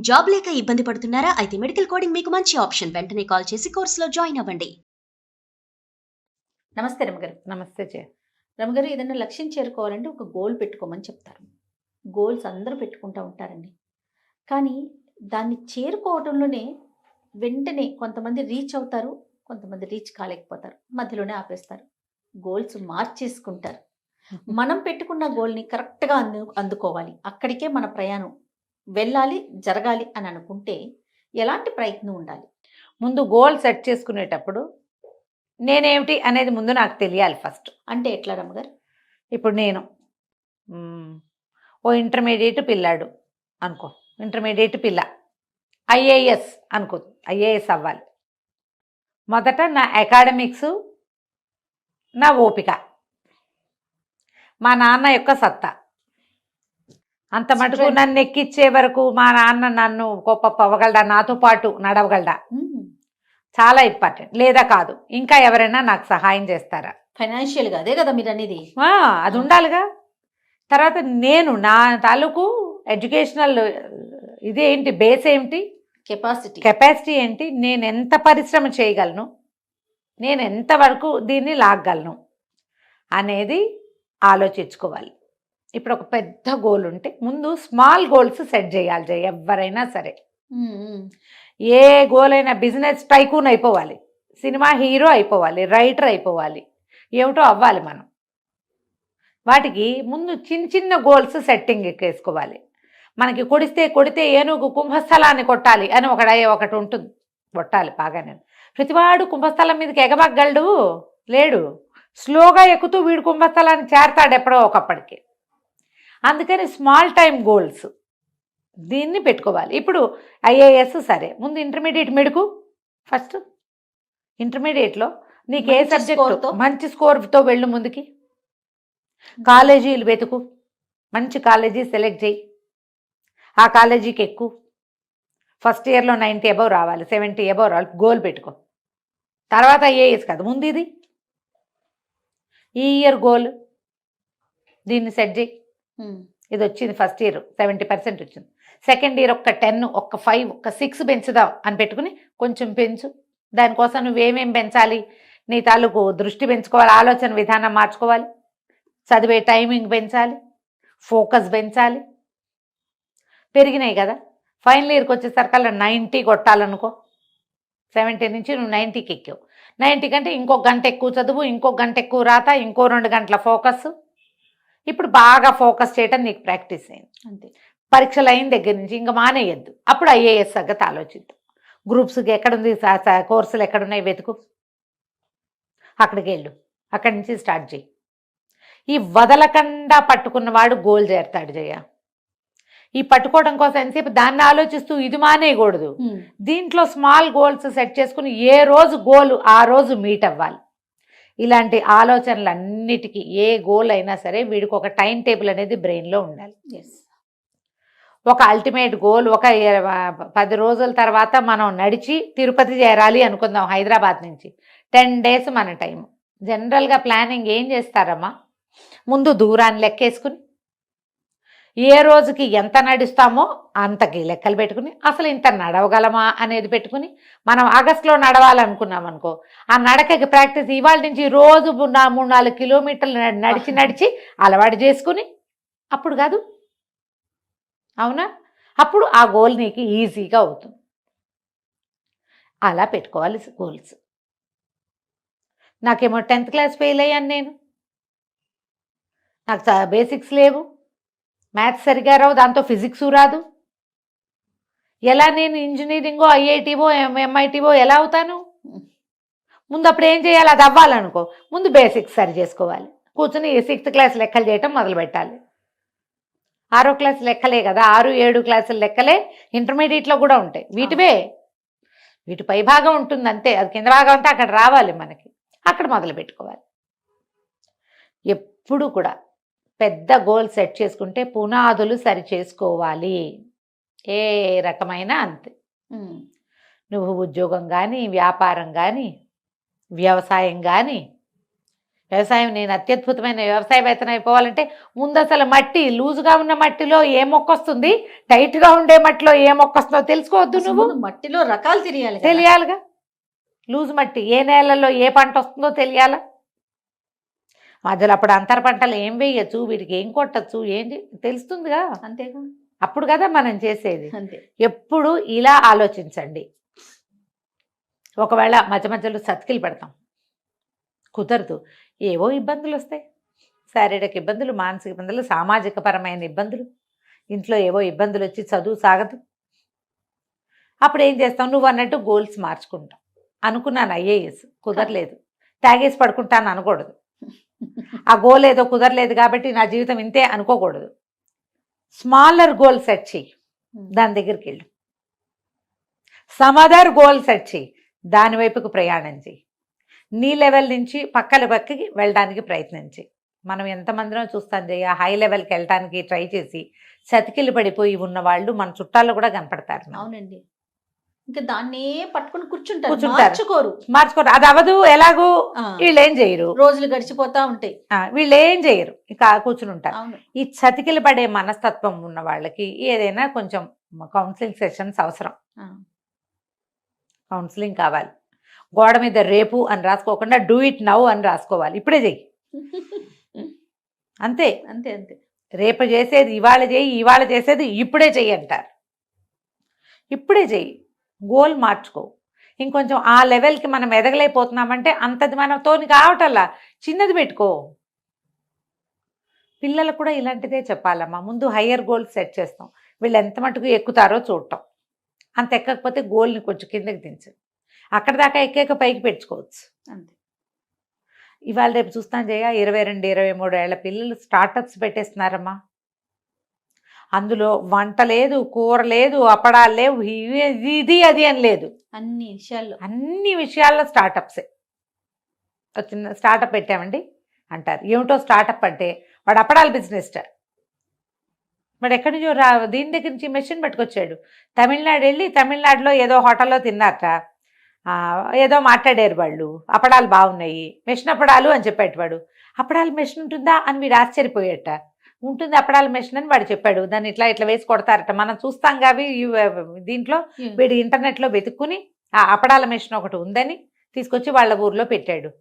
Job లేక ఇబ్బంది పడుతున్నారా? అయితే మెడికల్ కోడింగ్ మీకు మంచి ఆప్షన్. వెంటనే కాల్ చేసి కోర్సులో జాయిన్ అవ్వండి. నమస్తే రమగారు. నమస్తే చే రమగారు, ఏదైనా లక్ష్యం చేరుకోవాలంటే ఒక గోల్ పెట్టుకోమని చెప్తారు. గోల్స్ అందరూ పెట్టుకుంటూ ఉంటారండి. కానీ దాన్ని చేరుకోవడంలోనే వెంటనే కొంతమంది రీచ్ అవుతారు, కొంతమంది రీచ్ కాలేకపోతారు, మధ్యలోనే ఆపేస్తారు, గోల్స్ మార్చేసుకుంటారు. మనం పెట్టుకున్న గోల్ని కరెక్ట్గా అందుకోవాలి, అక్కడికే మన ప్రయాణం వెళ్ళాలి, జరగాలి అని అనుకుంటే ఎలాంటి ప్రయత్నం ఉండాలి? ముందు గోల్ సెట్ చేసుకునేటప్పుడు నేనేమిటి అనేది ముందు నాకు తెలియాలి ఫస్ట్. అంటే ఎట్లా రమ్మగారు? ఇప్పుడు నేను ఓ ఇంటర్మీడియట్ పిల్లాడు అనుకో, ఇంటర్మీడియట్ పిల్ల ఐఏఎస్ అనుకో, ఐఏఎస్ అవ్వాలి. మొదట నా అకాడమిక్స్, నా ఓపిక, మా నాన్న యొక్క సత్తా, అంత మటుకు నన్ను ఎక్కిచ్చే వరకు మా నాన్న నన్ను గొప్ప అవ్వగలడా, నాతో పాటు నడవగలడా, చాలా ఇంపార్టెంట్. లేదా కాదు ఇంకా ఎవరైనా నాకు సహాయం చేస్తారా, ఫైనాన్షియల్గా. అదే కదా మీరు అనేది, అది ఉండాలిగా. తర్వాత నేను నా తాలూకు ఎడ్యుకేషనల్ ఇదేంటి, బేస్ ఏంటి, కెపాసిటీ ఏంటి, నేను ఎంత పరిశ్రమ చేయగలను, నేను ఎంతవరకు దీన్ని లాగగలను అనేది ఆలోచించుకోవాలి. ఇప్పుడు ఒక పెద్ద గోల్ ఉంటే ముందు స్మాల్ గోల్స్ సెట్ చేయాలి. ఎవరైనా సరే ఏ గోల్ అయినా, బిజినెస్ టైకూన్ అయిపోవాలి, సినిమా హీరో అయిపోవాలి, రైటర్ అయిపోవాలి, ఏమిటో అవ్వాలి. మనం వాటికి ముందు చిన్న చిన్న గోల్స్ సెట్టింగ్ వేసుకోవాలి. మనకి కొడితే ఏనుగు కుంభస్థలాన్ని కొట్టాలి అని ఒకటి ఉంటుంది, కొట్టాలి బాగానే. ప్రతివాడు కుంభస్థలం మీదకి ఎగబగ్గలడు లేడు, స్లోగా ఎక్కుతూ వీడు కుంభస్థలాన్ని చేరతాడు ఎప్పుడో ఒకప్పటికి. అందుకని స్మాల్ టైం గోల్స్ దీన్ని పెట్టుకోవాలి. ఇప్పుడు ఐఏఎస్ సరే, ముందు ఇంటర్మీడియట్ మెడుకు. ఫస్ట్ ఇంటర్మీడియట్లో నీకు ఏ సబ్జెక్టు మంచి స్కోర్తో వెళ్ళు, ముందుకి కాలేజీలు వెతుకు, మంచి కాలేజీ సెలెక్ట్ చేయి, ఆ కాలేజీకి ఎక్కువ. ఫస్ట్ ఇయర్లో 90 అబవ్ రావాలి, 70 అబవ్ రావాలి, గోల్ పెట్టుకో. తర్వాత ఐఏఎస్ కాదు, ముందు ఇది ఈ ఇయర్ గోల్, దీన్ని సెట్ చేయి. ఇది వచ్చింది ఫస్ట్ ఇయర్ 70% వచ్చింది, సెకండ్ ఇయర్ ఒక 10, ఒక 5, ఒక 6 పెంచుదాం అని పెట్టుకుని కొంచెం పెంచు. దానికోసం నువ్వేమేం పెంచాలి, నీ తాలూకు దృష్టి పెంచుకోవాలి, ఆలోచన విధానం మార్చుకోవాలి, చదివే టైమింగ్ పెంచాలి, ఫోకస్ పెంచాలి. పెరిగినాయి కదా, ఫైనల్ ఇయర్కి వచ్చేసరికల్లా 90 కొట్టాలనుకో. 70 నుంచి నువ్వు 90కి ఎక్కావు, 90 కంటే ఇంకొక గంట ఎక్కువ చదువు, ఇంకొక గంట ఎక్కువ రాత, ఇంకో 2 గంటల ఫోకస్. ఇప్పుడు బాగా ఫోకస్ చేయటం నీకు ప్రాక్టీస్ అయింది అంతే. పరీక్షలు అయిన దగ్గర నుంచి ఇంకా మానేయద్దు. అప్పుడు ఐఏఎస్ సంగతి ఆలోచిద్దాం. గ్రూప్స్కి ఎక్కడుంది, కోర్సులు ఎక్కడున్నాయి వెతుకు, అక్కడికి వెళ్ళు, అక్కడి నుంచి స్టార్ట్ చేయి. ఈ వదలకుండా పట్టుకున్నవాడు గోల్ చేరుతాడు జయ. ఈ పట్టుకోవడం కోసం ఎంతసేపు దాన్ని ఆలోచిస్తూ ఇది మానేయకూడదు. దీంట్లో స్మాల్ గోల్స్ సెట్ చేసుకుని ఏ రోజు గోల్ ఆ రోజు మీట్ అవ్వాలి. ఇలాంటి ఆలోచనలన్నిటికీ ఏ గోల్ అయినా సరే వీడికి ఒక టైం టేబుల్ అనేది బ్రెయిన్లో ఉండాలి. ఒక అల్టిమేట్ గోల్, ఒక 10 రోజుల తర్వాత మనం నడిచి తిరుపతి చేరాలి అనుకుందాం హైదరాబాద్ నుంచి. 10 days మన టైం. జనరల్గా ప్లానింగ్ ఏం చేస్తారమ్మా, ముందు దూరాన్ని లెక్కేసుకుని ఏ రోజుకి ఎంత నడుస్తామో అంతకి లెక్కలు పెట్టుకుని, అసలు ఇంత నడవగలమా అనేది పెట్టుకుని, మనం ఆగస్టులో నడవాలనుకున్నాం అనుకో, ఆ నడకకి ప్రాక్టీస్ ఇవాళ నుంచి రోజు 3-4 కిలోమీటర్లు నడిచి అలవాటు చేసుకుని, అప్పుడు కాదు అవునా, అప్పుడు ఆ గోల్ నీకు ఈజీగా అవుతుంది. అలా పెట్టుకోవాలి గోల్స్. నాకేమో 10th క్లాస్ ఫెయిల్ అయ్యాను నేను, నాకు బేసిక్స్ లేవు, మ్యాథ్స్ సరిగా రావు, దాంతో ఫిజిక్స్ రాదు. ఎలా నేను ఇంజనీరింగో ఐఐటీవో ఎంఐటీవో ఎలా అవుతాను? ముందు అప్పుడు ఏం చేయాలి, అది అవ్వాలనుకో ముందు బేసిక్స్ సరి చేసుకోవాలి. కూర్చొని 6th క్లాస్ లెక్కలు చేయటం మొదలు పెట్టాలి. 6వ క్లాస్ లెక్కలే కదా, 6-7 క్లాసుల లెక్కలే ఇంటర్మీడియట్లో కూడా ఉంటాయి. వీటి పై భాగం ఉంటుంది అంతే, అది కింద భాగం అంతా అక్కడ రావాలి మనకి, అక్కడ మొదలు పెట్టుకోవాలి. ఎప్పుడు కూడా పెద్ద గోల్ సెట్ చేసుకుంటే పునాదులు సరి చేసుకోవాలి. ఏ రకమైన అంతే, నువ్వు ఉద్యోగం కానీ, వ్యాపారం కానీ, వ్యవసాయం కానీ, వ్యవసాయం నేను అత్యద్భుతమైన వ్యవసాయవేత్తన అయిపోవాలంటే ముందు అసలు మట్టి లూజుగా ఉన్న మట్టిలో ఏ మొక్క వస్తుంది, టైట్గా ఉండే మట్టిలో ఏ మొక్క వస్తుందో తెలుసుకోవద్దు అసలు నువ్వు. ముందు మట్టిలో రకాలు తెలియాలి కదా. తెలియాలిగా. లూజు మట్టి ఏ నేలలో ఏ పంట వస్తుందో తెలియాలా. మధ్యలో అప్పుడు అంతర పంటలు ఏం వేయచ్చు, వీటికి ఏం కొట్టచ్చు, తెలుస్తుందిగా. అంతేగా. అప్పుడు కదా మనం చేసేది. అంతే. ఎప్పుడు ఇలా ఆలోచించండి. ఒకవేళ మధ్య మధ్యలో సతికిలు పెడతాం, కుదరదు, ఏవో ఇబ్బందులు వస్తాయి. శారీరక ఇబ్బందులు, మానసిక ఇబ్బందులు, సామాజిక పరమైన ఇబ్బందులు, ఇంట్లో ఏవో ఇబ్బందులు వచ్చి చదువు సాగదు. అప్పుడు ఏం చేస్తాం, నువ్వు అన్నట్టు గోల్స్ మార్చుకుంటాం. అనుకున్నాను ఐఏఎస్, కుదరలేదు, తాగేసి పడుకుంటాను అనకూడదు. ఆ గోల్ ఏదో కుదరలేదు కాబట్టి నా జీవితం ఇంతే అనుకోకూడదు. స్మాలర్ గోల్ సెట్ చెయ్యి, దాని దగ్గరికి వెళ్ళు. సమదర్ గోల్ సెట్ చెయ్యి, దాని వైపుకు ప్రయాణం చెయ్యి. నీ లెవెల్ నుంచి పక్కకి వెళ్ళడానికి ప్రయత్నించి. మనం ఎంతమందినో చూస్తాం జయ, హై లెవెల్కి వెళ్ళడానికి ట్రై చేసి సతికిలు పడిపోయి ఉన్న వాళ్ళు మన చుట్టాల్లో కూడా కనపడతారు. అవునండి. ఇంకా దాన్నే పట్టుకుని కూర్చుంటారు. మార్చుకోరు. అది అవదు, ఎలాగూ వీళ్ళు ఏం చేయరు, రోజులు గడిచిపోతా ఉంటాయి, వీళ్ళు ఏం చేయరు, ఇంకా కూర్చుని ఉంటారు. ఈ చతికిలు పడే మనస్తత్వం ఉన్న వాళ్ళకి ఏదైనా కొంచెం కౌన్సిలింగ్ సెషన్స్ అవసరం. కౌన్సిలింగ్ కావాలి. గోడ మీద రేపు అని రాసుకోకుండా డూ ఇట్ నౌ అని రాసుకోవాలి. ఇప్పుడే చెయ్యి, అంతే అంతే అంతే. రేపు చేసేది ఇవాళ చెయ్యి, ఇవాళ చేసేది ఇప్పుడే చెయ్యి అంటారు. ఇప్పుడే చెయ్యి, గోల్ మార్చుకో. ఇంకొంచెం ఆ లెవెల్కి మనం ఎదగలేకపోతున్నామంటే అంతది మనతోని కావటల్లా చిన్నది పెట్టుకో. పిల్లలకు కూడా ఇలాంటిదే చెప్పాలమ్మా. ముందు హయ్యర్ గోల్ సెట్ చేస్తాం, వీళ్ళు ఎంత మటుకు ఎక్కుతారో చూడటం. అంత ఎక్కకపోతే గోల్ని కొంచెం కిందకి దించు, అక్కడ దాకా ఎక్కాక పైకి పెంచుకోవచ్చు. అంతే. ఇవాళ రేపు చూస్తాను జయ, 22, 23 ఏళ్ల పిల్లలు స్టార్టప్స్ పెట్టేస్తున్నారమ్మా. అందులో వంట లేదు, కూర లేదు, అప్పడాలు లేవు, ఇది అది అని లేదు, అన్ని విషయాల్లో స్టార్టప్సే. చిన్న స్టార్టప్ పెట్టామండి అంటారు. ఏమిటో స్టార్టప్ అంటే వాడు అప్పడాల బిజినెస్. వాడు ఎక్కడి నుంచో దీని దగ్గర నుంచి మెషిన్ పట్టుకొచ్చాడు. తమిళనాడు వెళ్ళి తమిళనాడులో ఏదో హోటల్లో తిన్నాక ఏదో మాట్లాడారు వాళ్ళు, అప్పడాలు బాగున్నాయి, మెషిన్ అప్పడాలు అని చెప్పేటవాడు. అప్పడాల మెషిన్ ఉంటుందా అని వీడు ఆశ్చర్యపోయేట. ఉంటుంది అప్పడాల మెషిన్ అని వాడు చెప్పాడు. దాన్ని ఇట్లా ఇట్లా వేసి కొడతారట, మనం చూస్తాం అవి దీంట్లో. వీడు ఇంటర్నెట్లో వెతుక్కుని ఆ అప్పడాల మెషిన్ ఒకటి ఉందని తీసుకొచ్చి వాళ్ళ ఊర్లో పెట్టాడు.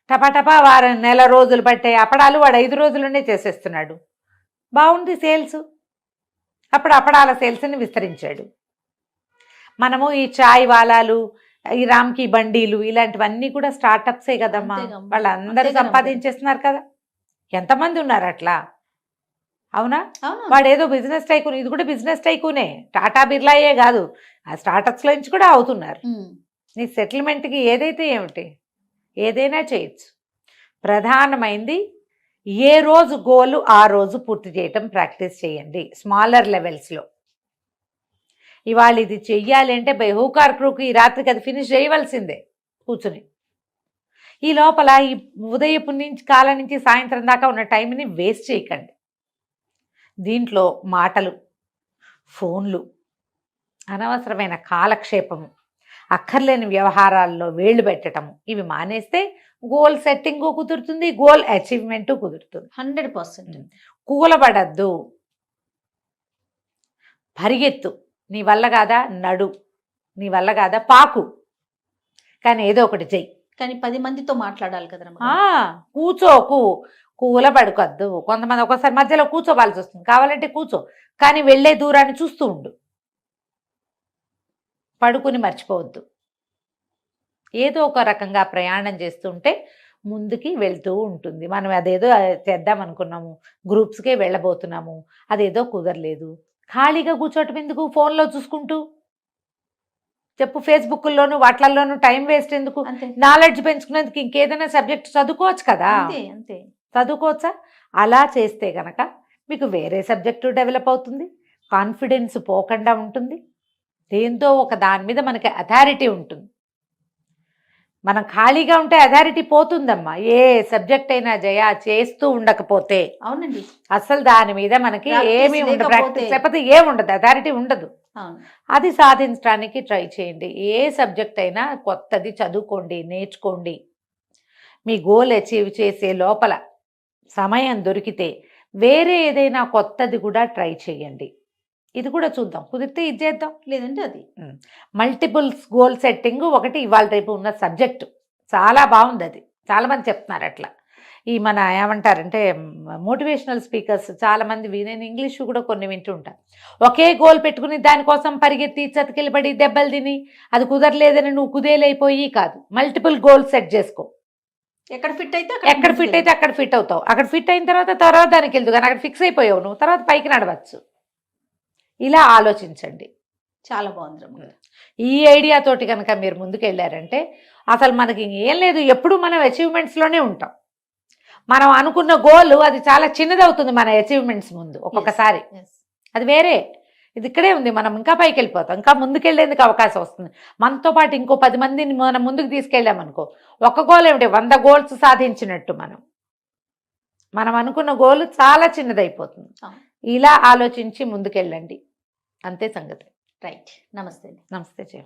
టపాటపా నెల రోజులు పట్టే అప్పడాలు వాడు 5 రోజుల్లోనే చేసేస్తున్నాడు. బాగుంది సేల్స్. అప్పుడు అప్పడాల సేల్స్ని విస్తరించాడు. మనము ఈ చాయ్ వాలాలు, ఈ రామ్కి బండీలు, ఇలాంటివన్నీ కూడా స్టార్టప్సే కదమ్మా. వాళ్ళందరూ సంపాదించేస్తున్నారు కదా. ఎంతమంది ఉన్నారు అట్లా, అవునా? వాడు ఏదో బిజినెస్ టైకూన్, ఇది కూడా బిజినెస్ టైకూనే. టాటా బిర్లాయే కాదు, ఆ స్టార్టప్స్లో నుంచి కూడా అవుతున్నారు. నీ సెటిల్మెంట్కి ఏదైతే ఏమిటి, ఏదైనా చేయొచ్చు. ప్రధానమైంది ఏ రోజు గోలు ఆ రోజు పూర్తి చేయటం ప్రాక్టీస్ చేయండి. స్మాలర్ లెవెల్స్లో ఇవాళ ఇది చెయ్యాలి అంటే బై హూకార్ క్రూక్ ఈ రాత్రికి అది ఫినిష్ చేయవలసిందే కూర్చుని. ఈ లోపల ఈ ఉదయపు నుంచి కాలం నుంచి సాయంత్రం దాకా ఉన్న టైంని వేస్ట్ చేయకండి. దీంట్లో మాటలు, ఫోన్లు, అనవసరమైన కాలక్షేపము, అక్కర్లేని వ్యవహారాల్లో వేళ్ళు పెట్టడము, ఇవి మానేస్తే గోల్ సెట్టింగు కుదురుతుంది, గోల్ అచీవ్మెంటు కుదురుతుంది. 100%. కూలబడద్దు, పరిగెత్తు. నీ వల్ల కాదా నడు, నీ వల్ల కాదా పాకు, కానీ ఏదో ఒకటి చెయ్యి. కానీ 10 మందితో మాట్లాడాలి కదా. కూర్చోకు, కూలబడుకొద్దు. కొంతమంది ఒక్కోసారి మధ్యలో కూర్చోవాల్సి వస్తుంది, కావాలంటే కూర్చో, కానీ వెళ్ళే దూరాన్ని చూస్తూ ఉండు. పడుకుని మర్చిపోవద్దు. ఏదో ఒక రకంగా ప్రయాణం చేస్తుంటే ముందుకి వెళ్తూ ఉంటుంది. మనం అదేదో చేద్దాం అనుకున్నాము, గ్రూప్స్కే వెళ్ళబోతున్నాము, అదేదో కుదరలేదు. ఖాళీగా కూర్చోటం ఎందుకు, ఫోన్లో చూసుకుంటూ చెప్పు. ఫేస్బుక్లోను వాట్లల్లోనూ టైం వేస్ట్ ఎందుకు? నాలెడ్జ్ పెంచుకునేందుకు ఇంకేదైనా సబ్జెక్ట్ చదువుకోవచ్చు కదా. అంతే, చదువుకోవచ్చా? అలా చేస్తే గనక మీకు వేరే సబ్జెక్టు డెవలప్ అవుతుంది, కాన్ఫిడెన్స్ పోకుండా ఉంటుంది, దేంతో ఒక దాని మీద మనకి అథారిటీ ఉంటుంది. మనం ఖాళీగా ఉంటే అథారిటీ పోతుందమ్మా. ఏ సబ్జెక్ట్ అయినా జయ చేస్తూ ఉండకపోతే, అవునండి, అసలు దాని మీద మనకి ఏమీ ఉండదు, ప్రాక్టీస్ లేకపోతే ఏముండదు, అథారిటీ ఉండదు. అది సాధించడానికి ట్రై చేయండి. ఏ సబ్జెక్ట్ అయినా కొత్తది చదువుకోండి, నేర్చుకోండి. మీ గోల్ అచీవ్ చేసే లోపల సమయం దొరికితే వేరే ఏదైనా కొత్తది కూడా ట్రై చేయండి. ఇది కూడా చూద్దాం, కుదిరితే ఇది చేద్దాం, లేదంటే అది. మల్టిపుల్స్ గోల్ సెట్టింగ్ ఒకటి ఇవాళ రేపు ఉన్న సబ్జెక్టు చాలా బాగుంది. అది చాలామంది చెప్తున్నారు అట్లా. ఈ మన ఏమంటారంటే మోటివేషనల్ స్పీకర్స్ చాలామంది నేను ఇంగ్లీష్ కూడా కొన్ని వింటుంటా. ఒకే గోల్ పెట్టుకుని దానికోసం పరిగెత్తి చతికిలబడి దెబ్బలు తిని అది కుదరలేదని నువ్వు కుదేలైపోయి కాదు, మల్టిపుల్ గోల్ సెట్ చేసుకో. ఎక్కడ ఫిట్ అయితే అక్కడ ఫిట్ అవుతావు. అక్కడ ఫిట్ అయిన తర్వాత దానికి వెళ్తూ కానీ అక్కడ ఫిక్స్ అయిపోయావు నువ్వు, తర్వాత పైకి నడవచ్చు. ఇలా ఆలోచించండి. చాలా బాగుంది రమ్మగారు. ఈ ఐడియాతోటి కనుక మీరు ముందుకు వెళ్ళారంటే అసలు మనకి ఏం లేదు, ఎప్పుడు మనం అచీవ్మెంట్స్లోనే ఉంటాం. మనం అనుకున్న గోల్ అది చాలా చిన్నది అవుతుంది మన అచీవ్మెంట్స్ ముందు ఒక్కొక్కసారి. అది వేరే, ఇది ఇక్కడే ఉంది, మనం ఇంకా పైకి వెళ్ళిపోతాం, ఇంకా ముందుకెళ్ళేందుకు అవకాశం వస్తుంది. మనతో పాటు ఇంకో 10 మందిని మనం ముందుకు తీసుకెళ్ళామనుకో, ఒక గోల్ ఏమిటి 100 గోల్స్ సాధించినట్టు. మనం అనుకున్న గోల్ చాలా చిన్నదైపోతుంది. ఇలా ఆలోచించి ముందుకెళ్ళండి, అంతే సంగతి. రైట్. నమస్తే. నమస్తే జయ.